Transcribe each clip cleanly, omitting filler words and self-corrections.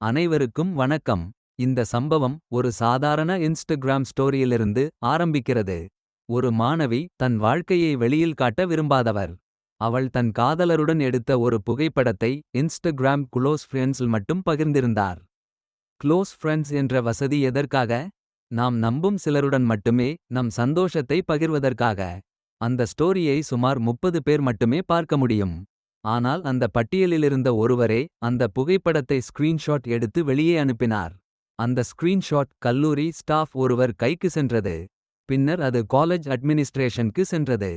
அனைவருக்கும் வணக்கம். இந்த சம்பவம் ஒரு சாதாரண இன்ஸ்டாகிராம் ஸ்டோரியிலிருந்து ஆரம்பிக்கிறது. ஒரு மாணவி தன் வாழ்க்கையை வெளியில் காட்ட விரும்பாதவர். அவள் தன் காதலருடன் எடுத்த ஒரு புகைப்படத்தை இன்ஸ்டாகிராம் க்ளோஸ் ஃப்ரெண்ட்ஸில் மட்டும் பகிர்ந்திருந்தார். க்ளோஸ் ஃப்ரெண்ட்ஸ் என்ற வசதி எதற்காக? நாம் நம்பும் சிலருடன் மட்டுமே நம் சந்தோஷத்தை பகிர்வதற்காக. அந்த ஸ்டோரியை சுமார் 30 பேர் மட்டுமே பார்க்க முடியும். ஆனால் அந்த பட்டியலிலிருந்த ஒருவரே அந்த புகைப்படத்தை ஸ்கிரீன்ஷாட் எடுத்து வெளியே அனுப்பினார். அந்த ஸ்கிரீன்ஷாட் கல்லூரி ஸ்டாஃப் ஒருவர் கைக்கு சென்றது. பின்னர் அது காலேஜ் அட்மினிஸ்ட்ரேஷனுக்கு சென்றது.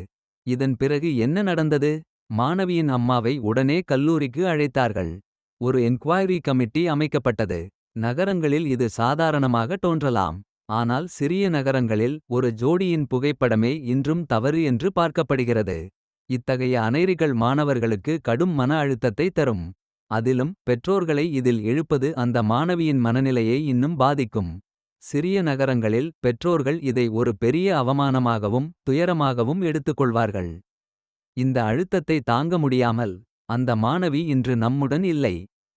இதன் பிறகு என்ன நடந்தது? மாணவியின் அம்மாவை உடனே கல்லூரிக்கு அழைத்தார்கள். ஒரு என்குவைரி கமிட்டி அமைக்கப்பட்டது. நகரங்களில் இது சாதாரணமாக தோன்றலாம். ஆனால் சிறிய நகரங்களில் ஒரு ஜோடியின் புகைப்படமே இன்றும் தவறு என்று பார்க்கப்படுகிறது. இத்தகைய அநீதிகள் மாணவர்களுக்கு கடும் மன அழுத்தத்தை தரும். அதிலும் பெற்றோர்களை இதில் இழுப்பது அந்த மாணவியின் மனநிலையை இன்னும் பாதிக்கும். சிறிய நகரங்களில் பெற்றோர்கள் இதை ஒரு பெரிய அவமானமாகவும் துயரமாகவும் எடுத்துக்கொள்வார்கள். இந்த அழுத்தத்தை தாங்க முடியாமல் அந்த மாணவி இன்று நம்முடன் இல்லை.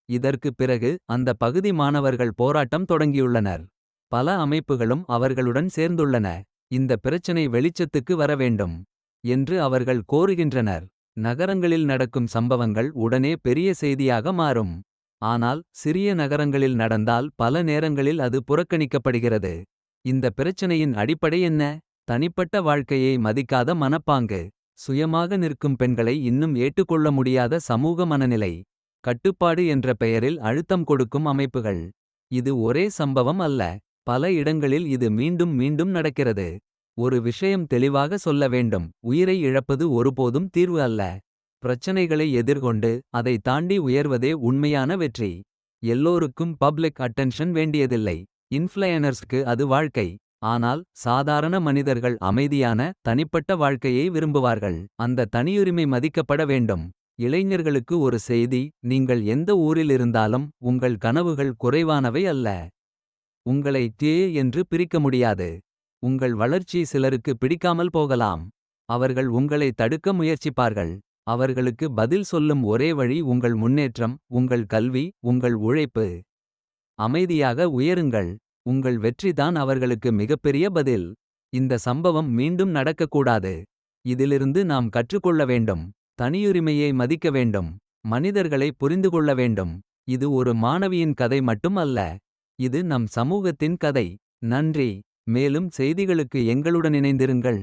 இதற்கு பிறகு அந்த பகுதி மாணவர்கள் போராட்டம் தொடங்கியுள்ளனர். பல அமைப்புகளும் அவர்களுடன் சேர்ந்துள்ளன. இந்த பிரச்சனை வெளிச்சத்துக்கு வர வேண்டும் என்று அவர்கள் கோருகின்றனர். நகரங்களில் நடக்கும் சம்பவங்கள் உடனே பெரிய செய்தியாக மாறும். ஆனால் சிறிய நகரங்களில் நடந்தால் பல நேரங்களில் அது புறக்கணிக்கப்படுகிறது. இந்த பிரச்சனையின் அடிப்படை என்ன? தனிப்பட்ட வாழ்க்கையை மதிக்காத மனப்பாங்கு. சுயமாக நிற்கும் பெண்களை இன்னும் ஏற்றுக்கொள்ள முடியாத சமூக மனநிலை. கட்டுப்பாடு என்ற பெயரில் அழுத்தம் கொடுக்கும் அமைப்புகள். இது ஒரே சம்பவம் அல்ல. பல இடங்களில் இது மீண்டும் மீண்டும் நடக்கிறது. ஒரு விஷயம் தெளிவாக சொல்ல வேண்டும். உயிரை இழப்பது ஒருபோதும் தீர்வு அல்ல. பிரச்சனைகளை எதிர்கொண்டு அதை தாண்டி உயர்வதே உண்மையான வெற்றி. எல்லோருக்கும் பப்ளிக் அட்டென்ஷன் வேண்டியதில்லை. இன்ஃப்ளூயனர்ஸ்க்கு அது வாழ்க்கை. ஆனால் சாதாரண மனிதர்கள் அமைதியான தனிப்பட்ட வாழ்க்கையை விரும்புவார்கள். அந்த தனியுரிமை மதிக்கப்பட வேண்டும். இளைஞர்களுக்கு ஒரு செய்தி: நீங்கள் எந்த ஊரில் இருந்தாலும் உங்கள் கனவுகள் குறைவானவை அல்ல. உங்களை தே என்று பிரிக்க முடியாது. உங்கள் வளர்ச்சி சிலருக்கு பிடிக்காமல் போகலாம். அவர்கள் உங்களை தடுக்க முயற்சிப்பார்கள். அவர்களுக்கு பதில் சொல்லும் ஒரே வழி உங்கள் முன்னேற்றம், உங்கள் கல்வி, உங்கள் உழைப்பு. அமைதியாக உயருங்கள். உங்கள் வெற்றிதான் அவர்களுக்கு மிகப்பெரிய பதில். இந்த சம்பவம் மீண்டும் நடக்கக்கூடாது. இதிலிருந்து நாம் கற்றுக்கொள்ள வேண்டும். தனியுரிமையை மதிக்க வேண்டும். மனிதர்களை புரிந்துகொள்ள வேண்டும். இது ஒரு மாணவியின் கதை மட்டும் அல்ல. இது நம் சமூகத்தின் கதை. நன்றி. மேலும் செய்திகளுக்கு எங்களுடன் இணைந்திருங்கள்.